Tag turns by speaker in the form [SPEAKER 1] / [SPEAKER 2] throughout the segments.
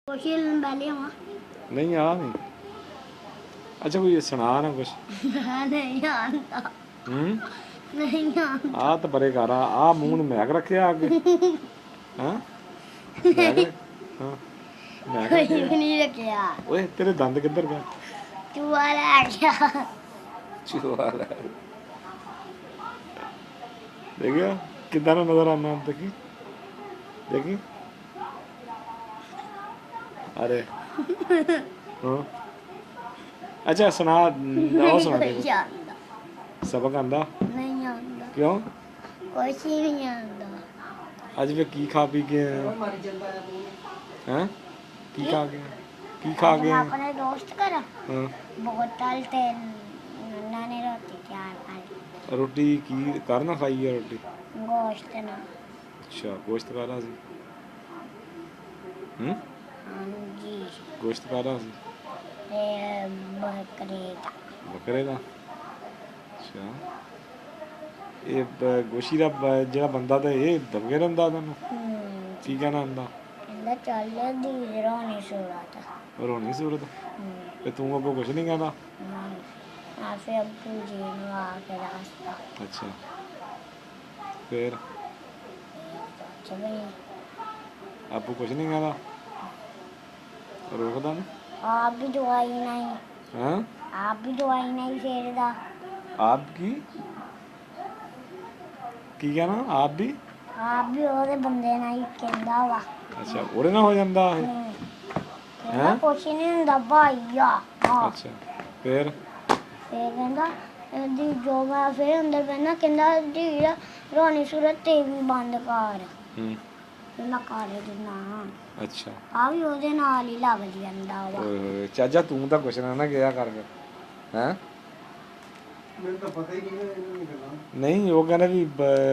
[SPEAKER 1] नहीं आ नहीं। अच्छा कोई सुना ना कुछ।
[SPEAKER 2] नहीं आता। नहीं आता।
[SPEAKER 1] आ तो परे कर आ मुंह में मैग रखे आगे। हाँ मैग हाँ मैग
[SPEAKER 2] कोई भी नहीं रखा।
[SPEAKER 1] ओए तेरे दंद किधर गए?
[SPEAKER 2] चूहा रह गया।
[SPEAKER 1] चूहा देखिया कितना ना नजर आना देखी देखी। अरे हाँ अच्छा सुना और सुना दे
[SPEAKER 2] नहीं आता।
[SPEAKER 1] सबक आंदा
[SPEAKER 2] नहीं आता।
[SPEAKER 1] क्यों
[SPEAKER 2] कुछ ही नहीं आता।
[SPEAKER 1] अज वे की खा पी के आए हो? हैं की खा के की खा के
[SPEAKER 2] मैं
[SPEAKER 1] आए?
[SPEAKER 2] अपने दोस्त करा
[SPEAKER 1] हाँ
[SPEAKER 2] बोतल तेल नन्ना ने रोटी तैयार कर
[SPEAKER 1] रोटी की करना खाई है रोटी?
[SPEAKER 2] गोश्त ना।
[SPEAKER 1] अच्छा गोश्त खा रहा सी
[SPEAKER 2] हाँ जी।
[SPEAKER 1] गोश्त खा रहा सी
[SPEAKER 2] बकरे का।
[SPEAKER 1] बकरे का। अच्छा ये गोशी का ਜਿਹੜਾ ਬੰਦਾ ਤਾਂ ਇਹ ਦਬਕੇ ਰਹਿੰਦਾ ਤੈਨੂੰ ਕੀ ਕਹਿਣਾ ਹੁੰਦਾ?
[SPEAKER 2] ਕਹਿੰਦਾ ਚੱਲ ਦੀ ਰੋਣੀ ਸੂਰਤ।
[SPEAKER 1] ਰੋਣੀ ਸੂਰਤ ਤੇ ਤੂੰ ਅੱਗੋਂ ਕੁਝ ਨਹੀਂ ਕਹਿੰਦਾ?
[SPEAKER 2] ਆ ਫਿਰ ਅੱਬੂ ਜੀ ਨੂੰ ਆ ਕੇ ਰਾਸਤਾ।
[SPEAKER 1] ਅੱਛਾ ਫਿਰ
[SPEAKER 2] ਚਲੇ
[SPEAKER 1] ਆਪੂ ਕੁਝ ਨਹੀਂ ਕਹਿੰਦਾ ਰੋਕਦਾ ਨਹੀਂ?
[SPEAKER 2] ਆਪ ਵੀ ਦਵਾਈ ਨਹੀਂ।
[SPEAKER 1] ਹਾਂ
[SPEAKER 2] ਆਪ ਵੀ ਦਵਾਈ ਨਹੀਂ ਫੇਰਦਾ।
[SPEAKER 1] ਆਪ ਕੀ ਕਹਿਣਾ ਆਪ ਵੀ?
[SPEAKER 2] ਆਪ ਵੀ ਉਹਦੇ ਬੰਦੇ ਨਾਲ ਹੀ ਕਹਿੰਦਾ ਵਾ।
[SPEAKER 1] ਅੱਛਾ ਉਹਦੇ ਨਾਲ ਹੋ ਜਾਂਦਾ ਇਹ?
[SPEAKER 2] ਕਹਿੰਦਾ ਕੁਛ ਨਹੀਂ ਹੁੰਦਾ ਭਾਈਆ।
[SPEAKER 1] ਅੱਛਾ ਫਿਰ
[SPEAKER 2] ਕਹਿੰਦਾ ਦੀ ਜੋ ਮੈਂ ਫਿਰ ਅੰਦਰ ਬੈਠਾ ਕਹਿੰਦਾ ਦੀ ਰੋਣੀ ਸੂਰਤ ਤੇ ਵੀ ਬੰਦ ਕਰ। ਮੈਂ ਕਰ ਦਿੰਦਾ।
[SPEAKER 1] ਅੱਛਾ
[SPEAKER 2] ਆ ਵੀ ਉਹਦੇ ਨਾਲ ਹੀ ਲੱਗ ਜਾਂਦਾ ਵਾ।
[SPEAKER 1] ਓਏ ਹੋਏ ਚਾਚਾ ਤੂੰ ਤਾਂ ਕੁਛ ਨਾ ਕਿਹਾ ਕਰ ਫਿਰ ਹੈਂ?
[SPEAKER 3] ਮੈਨੂੰ ਤਾਂ ਪਤਾ ਹੀ ਨਹੀਂ ਇਹਨਾਂ ਦੀ ਗੱਲਾਂ।
[SPEAKER 1] ਨਹੀਂ ਉਹ ਕਹਿੰਦਾ ਵੀ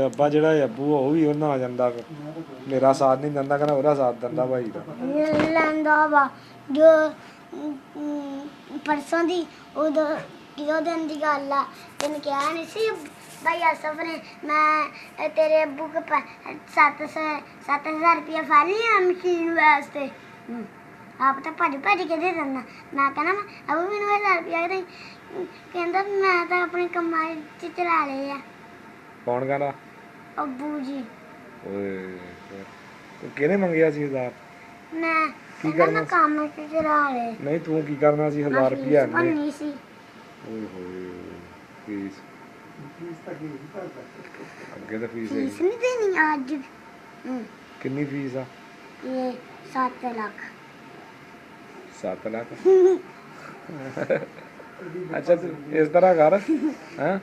[SPEAKER 1] ਅੱਬਾ ਜਿਹੜਾ ਅੱਬੂ ਆ ਉਹ ਵੀ ਉਹਨਾਂ ਆ ਜਾਂਦਾ ਮੇਰਾ ਸਾਥ ਨਹੀਂ ਦਿੰਦਾ ਕਹਿੰਦਾ ਉਹਦਾ ਸਾਥ ਦਿੰਦਾ ਭਾਈ ਦਾ
[SPEAKER 2] ਲੈਂਦਾ ਵਾ ਜੋ ਪਰਸੋਂ ਦੀ ਉਦੋਂ ਕਿਦੋਂ ਦਿਨ ਦੀ ਗੱਲ ਆ ਤੈਨੂੰ ਕਿਹਾ ਨਹੀਂ ਸੀ ਭਾਈ ਅਸਫ ਨੇ ਮੈਂ ਤੇਰੇ ਅੱਬੂ ਕੋ 7,000 ਰੁਪਇਆ ਫੜ ਲਿਆ ਮਸ਼ੀਨ ਵਾਸਤੇ ਆਪ ਤਾਂ ਭੱਜ ਕੇ ਦੇ ਦਿੰਦਾ। ਮੈਂ ਕਹਿੰਦਾ ਅੱਬੂ ਮੈਨੂੰ 1,000 ਰੁਪਇਆ ਦੇ ਕਹਿੰਦਾ ਮੈਂ ਤਾਂ ਆਪਣੀ ਕਮਾਈ ਚ ਚਲਾ ਲਏ ਆ।
[SPEAKER 1] ਕੌਣ ਕਹਿੰਦਾ?
[SPEAKER 2] ਅੱਬੂ ਜੀ।
[SPEAKER 1] ਓਏ ਕਿਹਨੇ ਮੰਗਿਆ ਸੀ 1000?
[SPEAKER 2] ਮੈਂ
[SPEAKER 1] ਕੀ
[SPEAKER 2] ਕਹਿੰਦਾ
[SPEAKER 1] ਕਰਨਾ
[SPEAKER 2] ਮੈਂ ਕੰਮ ਚ ਚਲਾ ਲਏ।
[SPEAKER 1] ਨਹੀਂ ਤੂੰ ਕੀ ਕਰਨਾ ਸੀ 1000 ਰੁਪਇਆ ਨਹੀਂ?
[SPEAKER 2] ਨਹੀਂ ਸੀ।
[SPEAKER 1] ਓਏ ਹੋਏ ਫੀਸ
[SPEAKER 3] ਫੀਸ ਤਾਂ ਕੀ ਕਰਦਾ
[SPEAKER 1] ਅੱਗੇ ਤਾਂ ਫੀਸ
[SPEAKER 2] ਫੀਸ ਨਹੀਂ ਦੇਣੀ ਅੱਜ।
[SPEAKER 1] ਕਿੰਨੀ ਫੀਸ ਆ?
[SPEAKER 2] ਇਹ 7 ਲੱਖ।
[SPEAKER 1] 7 ਲੱਖ ਅੱਛਾ ਤੂੰ ਇਸ ਤਰ੍ਹਾਂ ਕਰ ਹੈਂ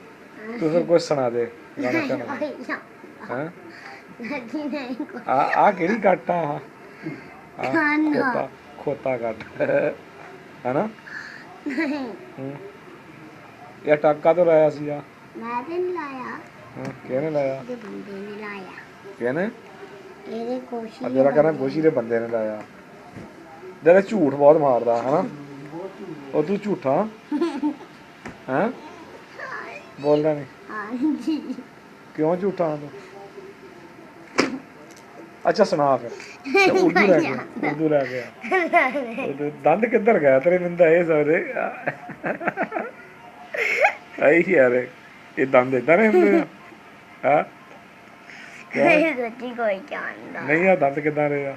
[SPEAKER 1] ਤੂੰ ਫਿਰ ਕੁਛ ਸੁਣਾ ਦੇ ਗਾਣਾ ਸੁਣਾ ਹੈਂ ਆ ਕਿਹੜੀ ਕੱਟ ਆ ਖੋਤਾ ਖੋਤਾ ਕੱਟ ਹੈਨਾ? ਇਹ ਟਾਕਾ ਤੋਂ ਲਾਇਆ ਸੀ ਆ?
[SPEAKER 2] ਮੈਂ ਤੇ ਨਹੀਂ ਲਾਇਆ।
[SPEAKER 1] ਕਿਹਨੇ ਲਾਇਆ?
[SPEAKER 2] ਇਹਦੇ ਬੰਦੇ ਨੇ ਲਾਇਆ।
[SPEAKER 1] ਕਿਹਨੇ?
[SPEAKER 2] ਇਹਦੇ ਕੋਸ਼ਿਸ਼
[SPEAKER 1] ਜਿਹੜਾ ਕਹਿੰਦਾ ਗੋਸ਼ੀ ਦੇ ਬੰਦੇ ਨੇ ਲਾਇਆ ਜਿਹੜਾ ਝੂਠ ਬਹੁਤ ਮਾਰਦਾ ਹਨਾ? ਉਹ ਤੂੰ ਝੂਠਾ ਹੈਂ ਬੋਲਦਾ ਨਹੀਂ?
[SPEAKER 2] ਹਾਂਜੀ।
[SPEAKER 1] ਕਿਉਂ ਝੂਠਾ ਤੂੰ? ਅੱਛਾ ਸੁਣਾ ਫਿਰ ਉਰਦੂ ਲੈ ਗਿਆ ਦੰਦ ਕਿੱਧਰ ਗਿਆ ਤੇਰੇ? ਮੈਨੂੰ ਤਾਂ ਇਹ ਸਾਰੇ ਆਈ ਯਾਰ ਇਹ ਦੰਦ ਏਦਾਂ ਨਹੀਂ ਹੁੰਦੇ ਆ?
[SPEAKER 2] ਨਹੀਂ ਸੱਚੀ ਕੋਈ ਜਾਣਦਾ
[SPEAKER 1] ਨਹੀਂ ਆ ਦੰਦ ਕਿੱਦਾਂ ਰਹੇ ਆ?